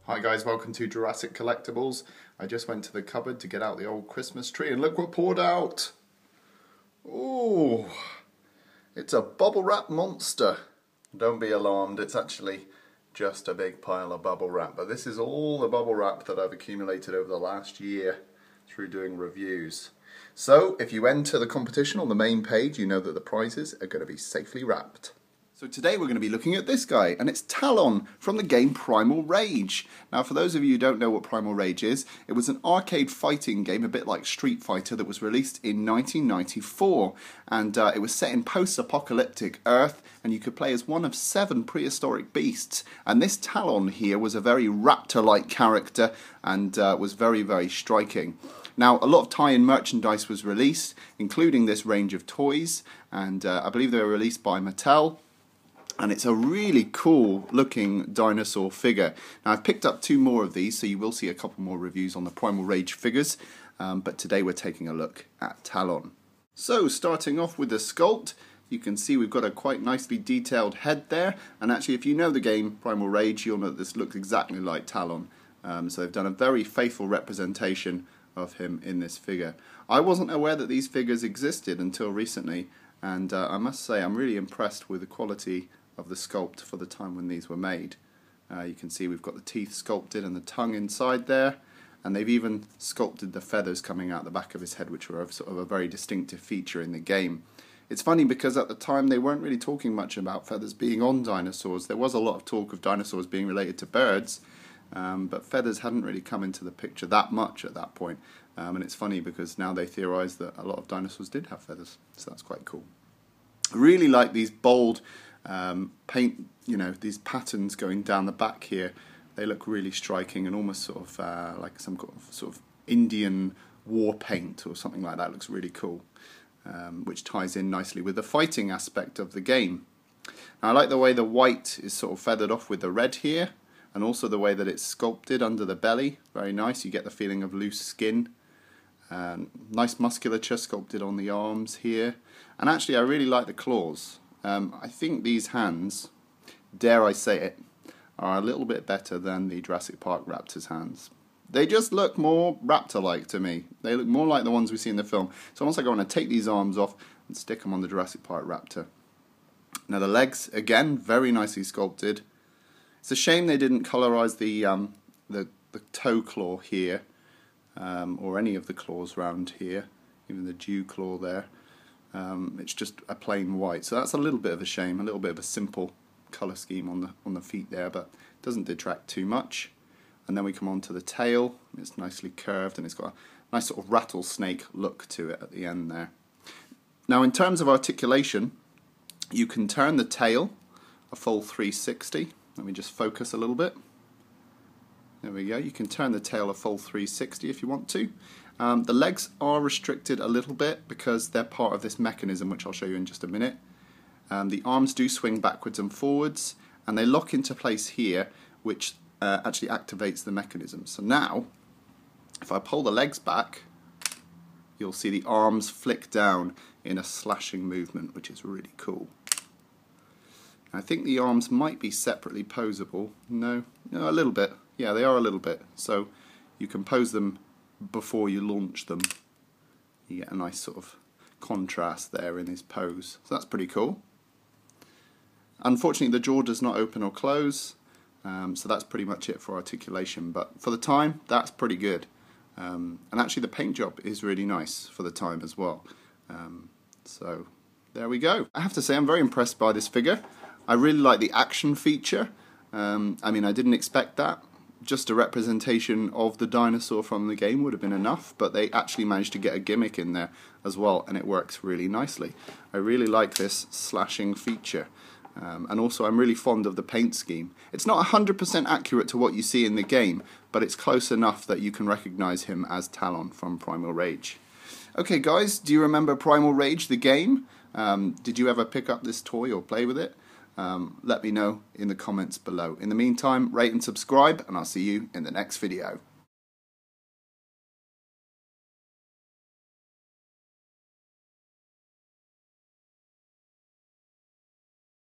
Hi guys, welcome to Jurassic Collectibles. I just went to the cupboard to get out the old Christmas tree and look what poured out. Ooh, it's a bubble wrap monster. Don't be alarmed, it's actually just a big pile of bubble wrap. But this is all the bubble wrap that I've accumulated over the last year through doing reviews. So if you enter the competition on the main page, you know that the prizes are going to be safely wrapped. So today we're going to be looking at this guy, and it's Talon from the game Primal Rage. Now for those of you who don't know what Primal Rage is, it was an arcade fighting game, a bit like Street Fighter, that was released in 1994. And it was set in post-apocalyptic Earth, and you could play as one of 7 prehistoric beasts. And this Talon here was a very raptor-like character, and was very, very striking. Now, a lot of tie-in merchandise was released, including this range of toys, and I believe they were released by Mattel. And it's a really cool looking dinosaur figure. Now I've picked up 2 more of these, so you will see a couple more reviews on the Primal Rage figures. But today we're taking a look at Talon. So starting off with the sculpt, you can see we've got a quite nicely detailed head there. And actually if you know the game Primal Rage, you'll know that this looks exactly like Talon. So they've done a very faithful representation of him in this figure. I wasn't aware that these figures existed until recently. And I must say I'm really impressed with the quality of the sculpt for the time when these were made. You can see we've got the teeth sculpted and the tongue inside there, and they've even sculpted the feathers coming out the back of his head, which were sort of a very distinctive feature in the game. It's funny because at the time they weren't really talking much about feathers being on dinosaurs. There was a lot of talk of dinosaurs being related to birds, but feathers hadn't really come into the picture that much at that point. And it's funny because now they theorise that a lot of dinosaurs did have feathers, so that's quite cool. I really like these bold paint, these patterns going down the back here. They look really striking and almost sort of like some sort of Indian war paint or something like that. It looks really cool, which ties in nicely with the fighting aspect of the game. Now, I like the way the white is sort of feathered off with the red here, and also the way that it's sculpted under the belly. Very nice. You get the feeling of loose skin. Nice musculature sculpted on the arms here, and actually I really like the claws. I think these hands, dare I say it, are a little bit better than the Jurassic Park Raptor's hands. They just look more raptor-like to me. They look more like the ones we see in the film. It's almost like I want to take these arms off and stick them on the Jurassic Park Raptor. Now the legs, again, very nicely sculpted. It's a shame they didn't colorize the toe claw here, or any of the claws around here, even the dew claw there. It's just a plain white, so that's a little bit of a shame, a little bit of a simple colour scheme on the feet there, but it doesn't detract too much. And then we come on to the tail. It's nicely curved and it's got a nice sort of rattlesnake look to it at the end there. Now in terms of articulation, you can turn the tail a full 360. Let me just focus a little bit. There we go. You can turn the tail a full 360 if you want to. The legs are restricted a little bit because they're part of this mechanism, which I'll show you in just a minute. The arms do swing backwards and forwards, and they lock into place here, which actually activates the mechanism. So now, if I pull the legs back, you'll see the arms flick down in a slashing movement, which is really cool. I think the arms might be separately posable. No, a little bit. Yeah, they are a little bit. So you can pose them before you launch them. You get a nice sort of contrast there in his pose. So that's pretty cool. Unfortunately the jaw does not open or close, so that's pretty much it for articulation, but for the time that's pretty good. And actually the paint job is really nice for the time as well. So there we go. I have to say I'm very impressed by this figure. I really like the action feature. I mean, I didn't expect that. Just a representation of the dinosaur from the game would have been enough, but they actually managed to get a gimmick in there as well, and it works really nicely. I really like this slashing feature, and also I'm really fond of the paint scheme. It's not 100% accurate to what you see in the game, but it's close enough that you can recognize him as Talon from Primal Rage. Okay guys, do you remember Primal Rage, the game? Did you ever pick up this toy or play with it? Let me know in the comments below. In the meantime, rate and subscribe, and I'll see you in the next video.